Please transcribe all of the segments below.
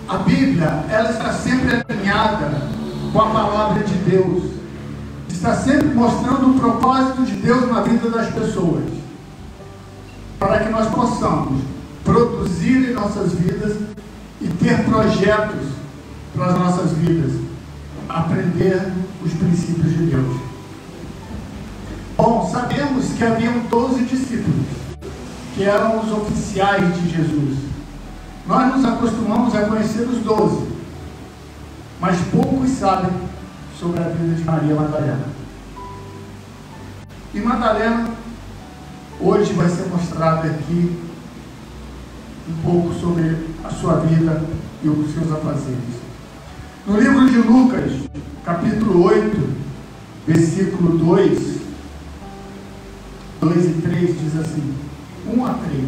A Bíblia, ela está sempre alinhada com a palavra de Deus. Está sempre mostrando o propósito de Deus na vida das pessoas, para que nós possamos produzir em nossas vidas e ter projetos para as nossas vidas, aprender os princípios de Deus. Bom, sabemos que haviam 12 discípulos, que eram os oficiais de Jesus. Nós nos acostumamos a conhecer os 12, mas poucos sabem sobre a vida de Maria Madalena. E Madalena, hoje vai ser mostrado aqui um pouco sobre a sua vida e os seus afazeres. No livro de Lucas, capítulo 8, versículo 2 e 3, diz assim, 1 a 3.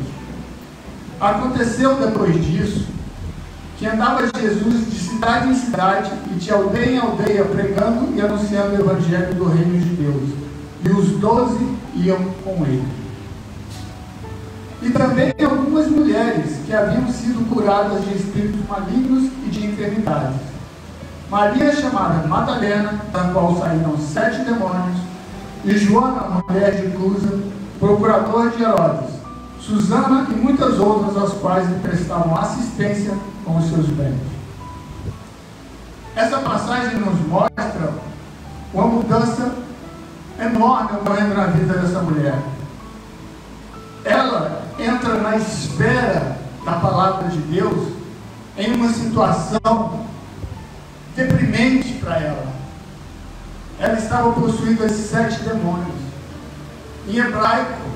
Aconteceu depois disso, que andava Jesus de cidade em cidade e de aldeia em aldeia, pregando e anunciando o evangelho do reino de Deus. E os 12 iam com ele. E também algumas mulheres que haviam sido curadas de espíritos malignos e de enfermidades. Maria, chamada Madalena, da qual saíram 7 demônios, e Joana, mulher de Cusa, procurador de Herodes, Susana e muitas outras, às quais lhe prestavam assistência com os seus bens. Essa passagem nos mostra uma mudança enorme ocorrendo na vida dessa mulher. Ela entra na esfera da palavra de Deus em uma situação deprimente para ela. Ela estava possuída de 7 demônios. Em hebraico,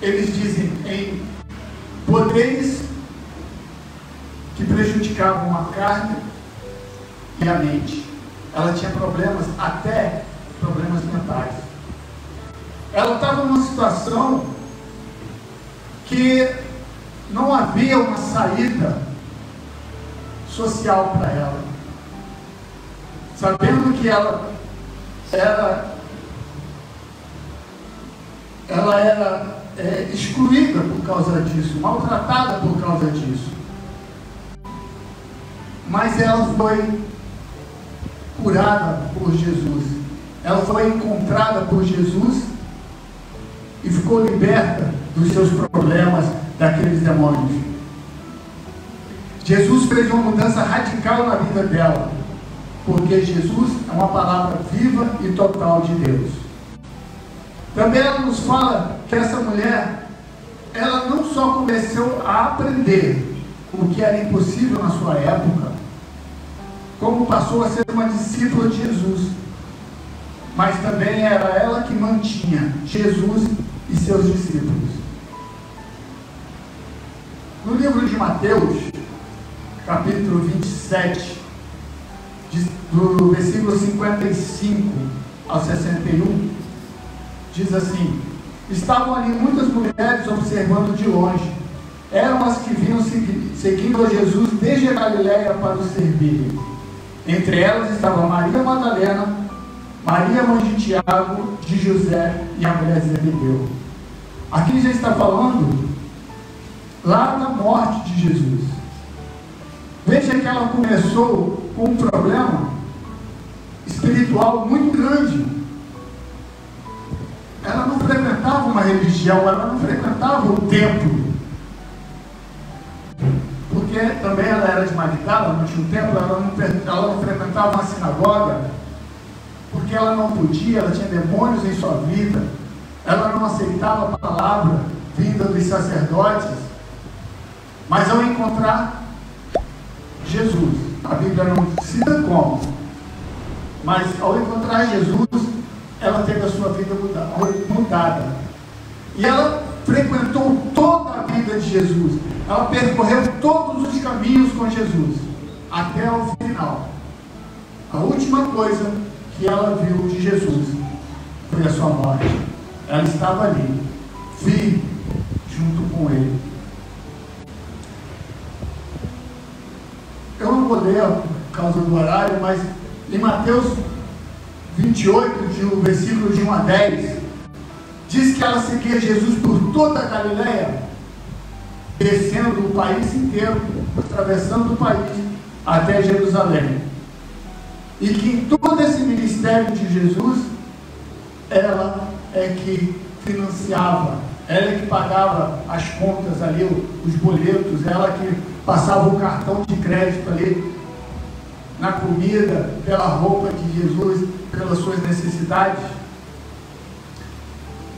eles dizem em poderes que prejudicavam a carne e a mente. Ela tinha problemas, até problemas mentais. Ela estava numa situação que não havia uma saída social para ela. Sabendo que ela era excluída por causa disso, maltratada por causa disso. Mas ela foi curada por Jesus. Ela foi encontrada por Jesus e ficou liberta dos seus problemas, daqueles demônios. Jesus fez uma mudança radical na vida dela, porque Jesus é uma palavra viva e total de Deus. Também ela nos fala que essa mulher, ela não só começou a aprender o que era impossível na sua época, como passou a ser uma discípula de Jesus, mas também era ela que mantinha Jesus e seus discípulos. No livro de Mateus, capítulo 27, do versículo 55 ao 61, diz assim: estavam ali muitas mulheres observando de longe. Eram as que vinham seguindo a Jesus desde a Galiléia para o servirem. Entre elas estava Maria Madalena, Maria, mãe de Tiago, de José e a mulher de Zebedeu. Aqui já está falando lá da morte de Jesus. Veja que ela começou com um problema espiritual muito grande. Ela não frequentava uma religião, ela não frequentava o templo, porque também ela era de Magdala, não tinha um templo, ela não frequentava uma sinagoga, porque ela não podia, ela tinha demônios em sua vida, ela não aceitava a palavra vinda dos sacerdotes. Mas ao encontrar Jesus, a Bíblia não cita como, mas ao encontrar Jesus, ela teve a sua vida mudada. E ela frequentou toda a vida de Jesus. Ela percorreu todos os caminhos com Jesus, até o final. A última coisa que ela viu de Jesus foi a sua morte. Ela estava ali, firme, junto com ele. Eu não vou ler por causa do horário, mas em Mateus 28, do versículo de 1 a 10, diz que ela seguia Jesus por toda a Galiléia, descendo o país inteiro, atravessando o país até Jerusalém. E que em todo esse ministério de Jesus, ela é que financiava, ela é que pagava as contas ali, os boletos, ela que passava o cartão de crédito ali na comida, pela roupa de Jesus, pelas suas necessidades.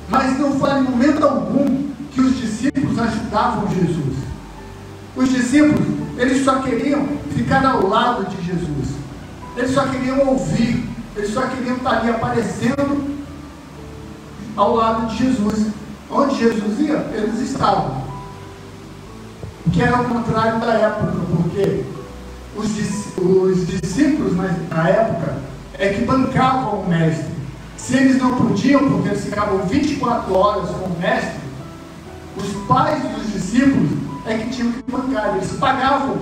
Mas não foi em momento algum que os discípulos ajudavam Jesus. Os discípulos, eles só queriam ficar ao lado de Jesus. Eles só queriam ouvir, eles só queriam estar ali aparecendo ao lado de Jesus. Onde Jesus ia, eles estavam. Que era o contrário da época, porque os discípulos na época é que bancavam o mestre. Se eles não podiam, porque eles ficavam 24 horas com o mestre, os pais dos discípulos é que tinham que bancar, eles pagavam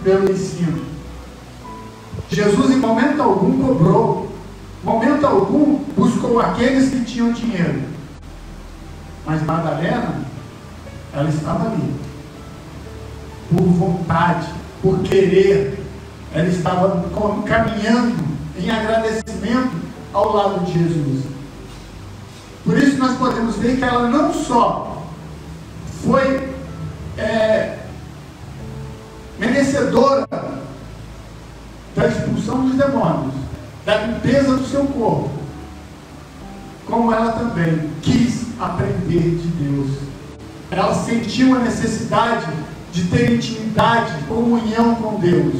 pelo ensino. Jesus em momento algum cobrou, em momento algum buscou aqueles que tinham dinheiro. Mas Madalena, ela estava ali, por vontade, por querer, ela estava caminhando em agradecimento ao lado de Jesus. Por isso nós podemos ver que ela não só foi merecedora da expulsão dos demônios, da limpeza do seu corpo, como ela também quis aprender de Deus. Ela sentiu a necessidade de ter intimidade, comunhão com Deus.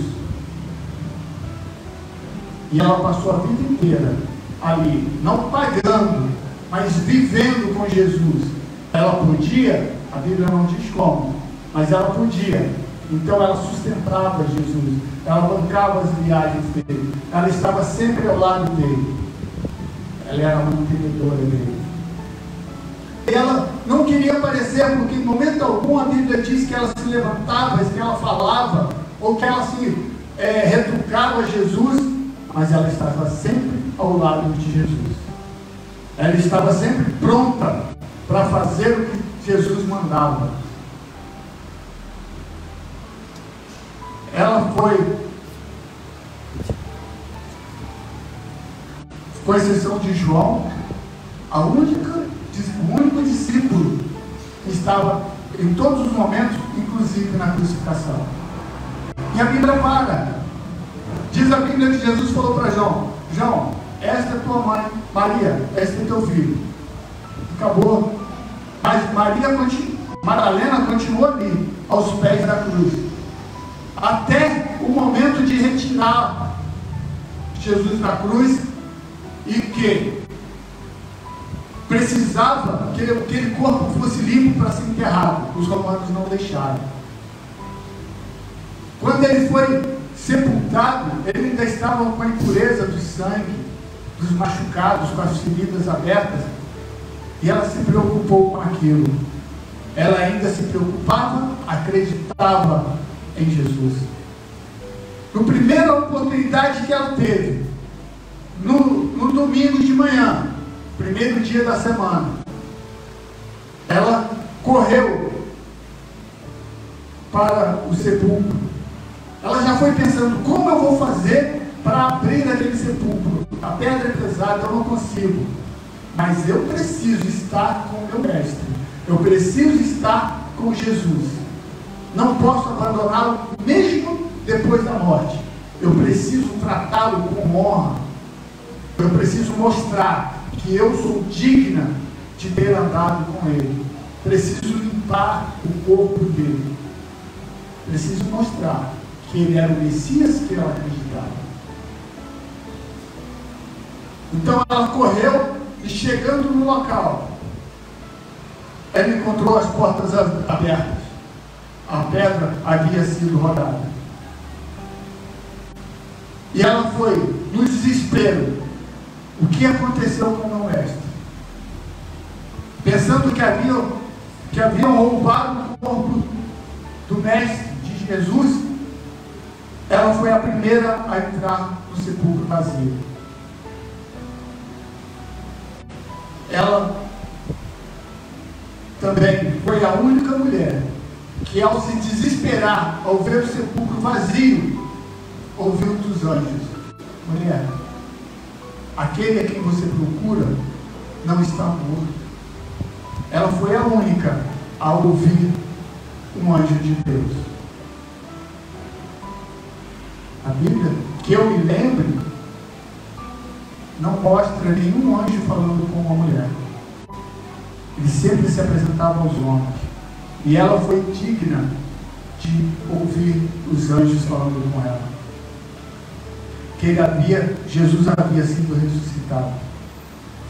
E ela passou a vida inteira ali, não pagando, mas vivendo com Jesus. Ela podia, a Bíblia não diz como, mas ela podia. Então ela sustentava Jesus, ela bancava as viagens dele, ela estava sempre ao lado dele, ela era uma mantenedora dele. E ela não queria aparecer, porque em momento algum a Bíblia diz que ela se levantava, que ela falava, ou que ela se retrucava Jesus, mas ela estava sempre ao lado de Jesus. Ela estava sempre pronta para fazer o que Jesus mandava. Ela foi, com exceção de João, o único discípulo que estava em todos os momentos, inclusive na crucificação. E a Bíblia fala, diz a Bíblia que Jesus falou para João: João, esta é tua mãe, Maria, este é teu filho. Acabou. Mas Madalena continuou ali, aos pés da cruz, até o momento de retirar Jesus da cruz, e que precisava que aquele corpo fosse limpo para ser enterrado. Os romanos não deixaram. Quando ele foi sepultado, ele ainda estava com a impureza do sangue, dos machucados, com as feridas abertas, e ela se preocupou com aquilo. Ela ainda se preocupava, acreditava em Jesus. Na primeira oportunidade que ela teve, no domingo de manhã, primeiro dia da semana, ela correu para o sepulcro. Ela já foi pensando: como eu vou fazer para abrir aquele sepulcro? A pedra é pesada, eu não consigo, mas eu preciso estar com o meu mestre, eu preciso estar com Jesus, não posso abandoná-lo mesmo depois da morte, eu preciso tratá-lo com honra, eu preciso mostrar que eu sou digna de ter andado com ele, preciso limpar o corpo dele, preciso mostrar que ele era o Messias que ela acreditava. Então ela correu, e chegando no local, ela encontrou as portas abertas, a pedra havia sido rodada, e ela foi no desespero. O que aconteceu com o mestre? Pensando que haviam roubado o corpo do mestre, de Jesus, ela foi a primeira a entrar no sepulcro vazio. Ela também foi a única mulher que ao se desesperar, ao ver o sepulcro vazio, ouviu dos anjos: mulher, aquele a quem você procura não está morto. Ela foi a única a ouvir um anjo de Deus. A Bíblia, que eu me lembre, não mostra nenhum anjo falando com uma mulher. Ele sempre se apresentava aos homens. E ela foi digna de ouvir os anjos falando com ela. Que Jesus havia sido ressuscitado.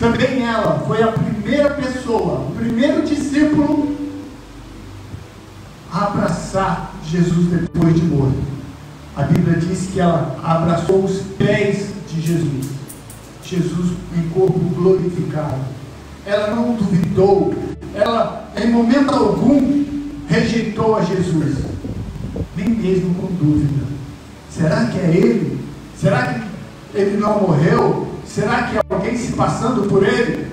Também ela foi a primeira pessoa, o primeiro discípulo a abraçar Jesus depois de morto. A Bíblia diz que ela abraçou os pés de Jesus. Jesus em corpo glorificado. Ela não duvidou. Ela, em momento algum, rejeitou a Jesus. Nem mesmo com dúvida. Será que é Ele? Será que Ele não morreu? Será que é alguém se passando por Ele?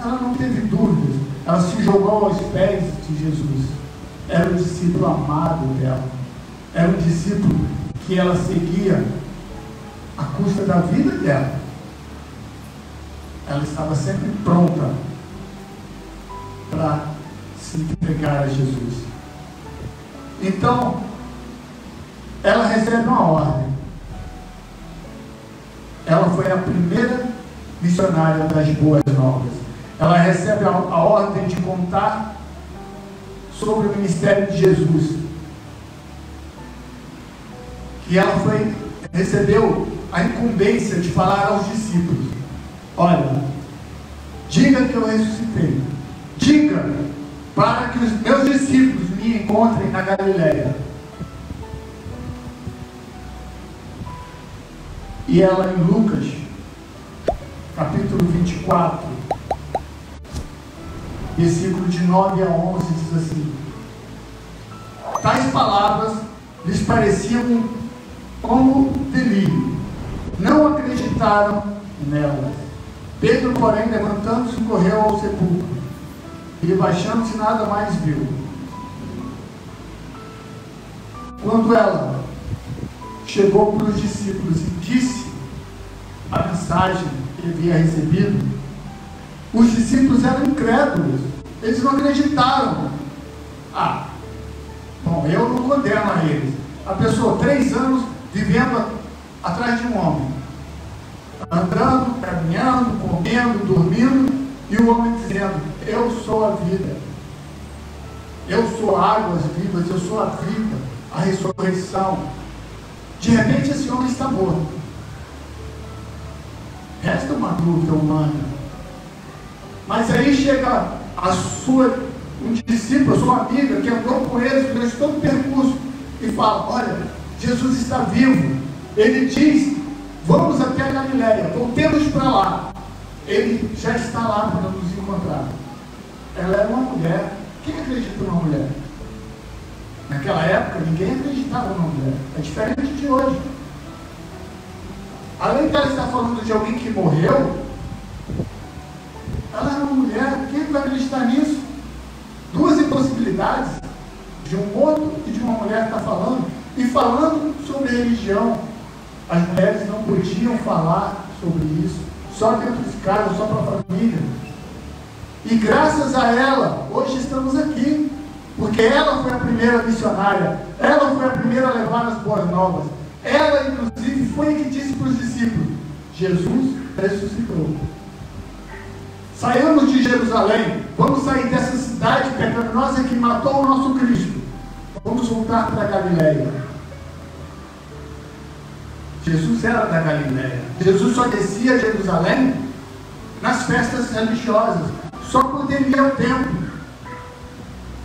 Ela não teve dúvidas. Ela se jogou aos pés de Jesus. Era o discípulo amado dela. Era um discípulo que ela seguia à custa da vida dela. Ela estava sempre pronta para se entregar a Jesus. Então, ela recebe uma ordem. Ela foi a primeira missionária das boas novas. Ela recebe a ordem de contar sobre o ministério de Jesus. E ela recebeu a incumbência de falar aos discípulos: olha, diga que eu ressuscitei. Diga para que os meus discípulos me encontrem na Galileia. E ela, em Lucas, capítulo 24, versículo de 9 a 11, diz assim: tais palavras lhes pareciam como delírio. Não acreditaram nelas. Pedro, porém, levantando-se, correu ao sepulcro, e baixando-se, nada mais viu. Quando ela chegou para os discípulos e disse a mensagem que ele havia recebido, os discípulos eram incrédulos. Eles não acreditaram. Bom, eu não condeno a eles. A pessoa, 3 anos vivendo atrás de um homem, andando, caminhando, comendo, dormindo, e o homem dizendo: eu sou a vida, eu sou águas vivas, eu sou a vida, a ressurreição. De repente esse homem está morto. Resta uma dúvida humana. Mas aí chega um discípulo, a sua amiga, que andou com eles durante todo o percurso, e fala: olha, Jesus está vivo. Ele diz: vamos até a Galileia, voltemos para lá. Ele já está lá para nos encontrar. Ela era uma mulher. Quem acredita numa mulher? Naquela época ninguém acreditava numa mulher. É diferente de hoje. Além de ela estar falando de alguém que morreu, ela era uma mulher. Quem vai acreditar nisso? 2 impossibilidades: de um morto e de uma mulher que está falando. E falando sobre religião. As mulheres não podiam falar sobre isso, só dentro de casa, só para a família. E graças a ela, hoje estamos aqui, porque ela foi a primeira missionária, ela foi a primeira a levar as boas novas. Ela, inclusive, foi a que disse para os discípulos: Jesus ressuscitou. Saímos de Jerusalém, vamos sair dessa cidade pecaminosa que matou o nosso Cristo. Vamos voltar para a Galileia. Jesus era da Galileia. Jesus só descia a Jerusalém nas festas religiosas, só quando ele ia ao templo.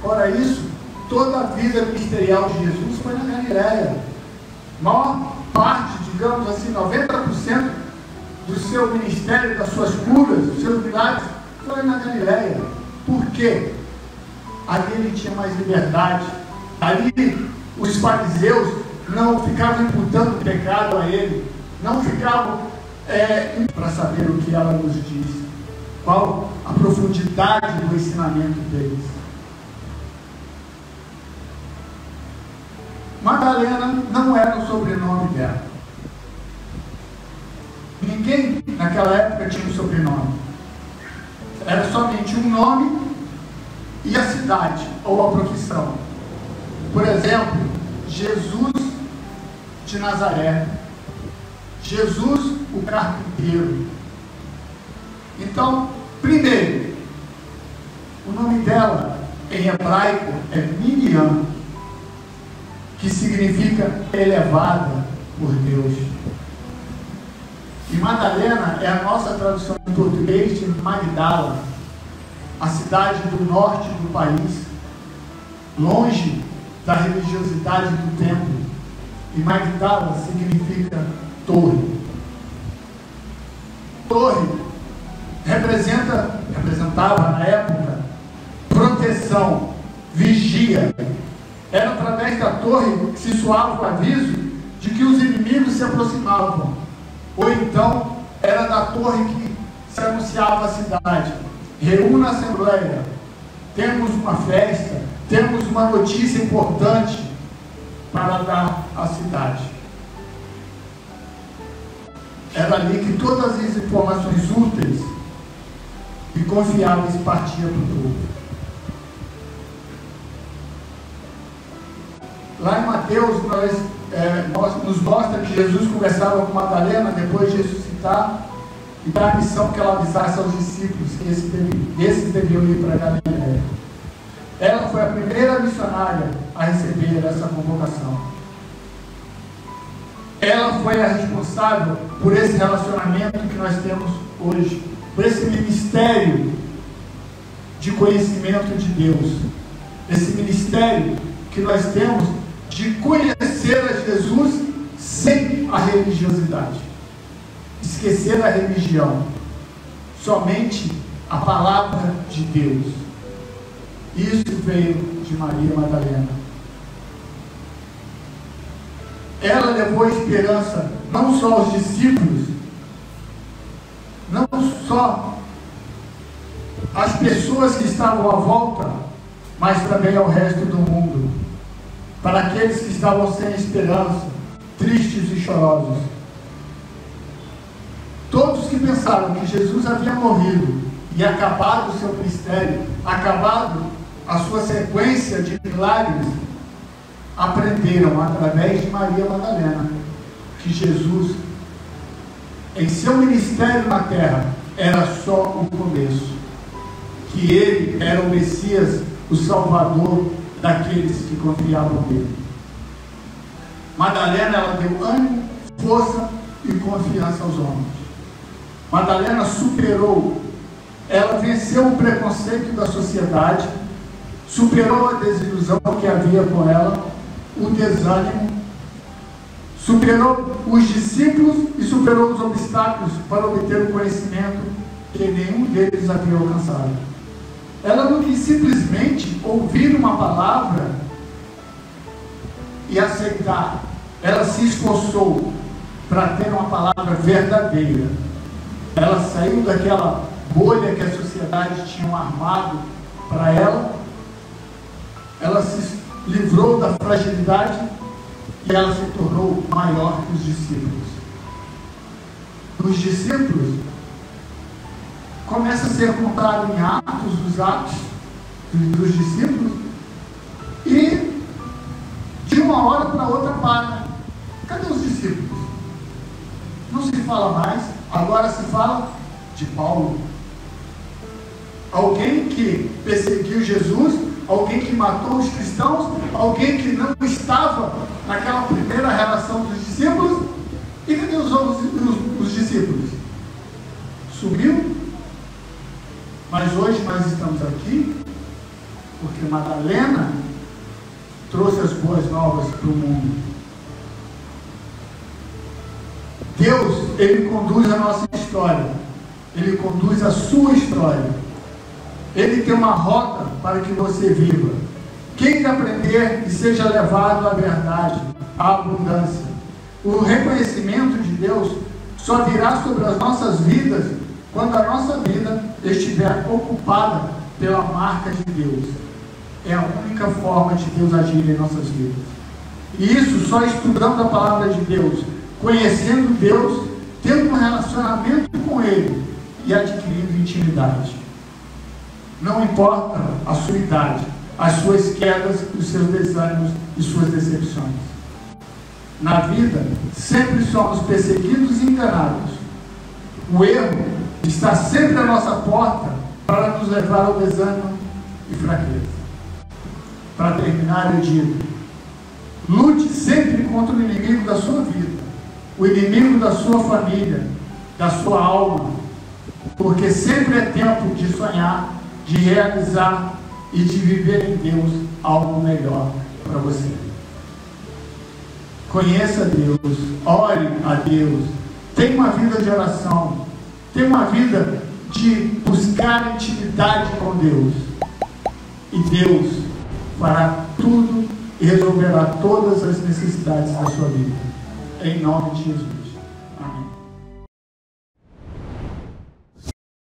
Fora isso, toda a vida ministerial de Jesus foi na Galileia. Maior parte, digamos assim, 90% do seu ministério, das suas curas, dos seus milagres, foi na Galileia. Por quê? Ali ele tinha mais liberdade. Ali os fariseus não ficavam imputando pecado a ele, não ficavam para saber o que ela nos diz, qual a profundidade do ensinamento deles. Madalena não era o sobrenome dela. Ninguém naquela época tinha um sobrenome. Era somente um nome e a cidade ou a profissão. Por exemplo, Jesus de Nazaré, Jesus o carpinteiro. Então, primeiro, o nome dela em hebraico é Miriam, que significa elevada por Deus. E Madalena é a nossa tradução em português de Magdala, a cidade do norte do país, longe da religiosidade do templo. E Magdala significa torre. Torre representava na época proteção, vigia. Era através da torre que se soava o aviso de que os inimigos se aproximavam. Ou então era da torre que se anunciava a cidade: reúna a assembleia, temos uma festa, temos uma notícia importante para dar à cidade. Era ali que todas as informações úteis e confiáveis partiam para o povo. Lá em Mateus, nos mostra que Jesus conversava com Madalena depois de ressuscitar e dar a missão que ela avisasse aos discípulos que esses deviam ir para Galiléia. Ela foi a primeira missionária a receber essa convocação. Ela foi a responsável por esse relacionamento que nós temos hoje, por esse ministério de conhecimento de Deus, esse ministério que nós temos de conhecer a Jesus sem a religiosidade, esquecer a religião, somente a palavra de Deus. Isso veio de Maria Madalena. Ela levou esperança não só aos discípulos, não só às pessoas que estavam à volta, mas também ao resto do mundo, para aqueles que estavam sem esperança, tristes e chorosos. Todos que pensaram que Jesus havia morrido e acabado o seu mistério, acabado a sua sequência de milagres, aprenderam através de Maria Madalena que Jesus, em seu ministério na terra, era só o começo, que ele era o Messias, o Salvador daqueles que confiavam nele. Madalena, ela deu ânimo, força e confiança aos homens. Madalena superou, ela venceu o preconceito da sociedade, superou a desilusão que havia com ela, o desânimo, superou os discípulos e superou os obstáculos para obter o conhecimento que nenhum deles havia alcançado. Ela não quis simplesmente ouvir uma palavra e aceitar. Ela se esforçou para ter uma palavra verdadeira. Ela saiu daquela bolha que a sociedade tinha armado para ela. Ela se livrou da fragilidade e ela se tornou maior que os discípulos. Os discípulos começa a ser contado em Atos, os Atos dos discípulos, e de uma hora para outra para. Cadê os discípulos? Não se fala mais, agora se fala de Paulo. Alguém que perseguiu Jesus, alguém que matou os cristãos, alguém que não estava naquela primeira relação dos discípulos. E cadê os discípulos? Sumiu? Mas hoje nós estamos aqui porque Madalena trouxe as boas novas para o mundo. Deus, Ele conduz a nossa história, Ele conduz a sua história. Ele tem uma rota para que você viva. Quem quer aprender e seja levado à verdade, à abundância. O reconhecimento de Deus só virá sobre as nossas vidas quando a nossa vida estiver ocupada pela marca de Deus. É a única forma de Deus agir em nossas vidas. E isso só estudando a palavra de Deus, conhecendo Deus, tendo um relacionamento com Ele e adquirindo intimidade. Não importa a sua idade, as suas quedas, os seus desânimos e suas decepções. Na vida, sempre somos perseguidos e enganados. O erro está sempre à nossa porta para nos levar ao desânimo e fraqueza. Para terminar, eu digo: lute sempre contra o inimigo da sua vida, o inimigo da sua família, da sua alma, porque sempre é tempo de sonhar, de realizar e de viver em Deus algo melhor para você. Conheça Deus, ore a Deus, tenha uma vida de oração, tenha uma vida de buscar intimidade com Deus, e Deus fará tudo e resolverá todas as necessidades da sua vida, em nome de Jesus. Amém.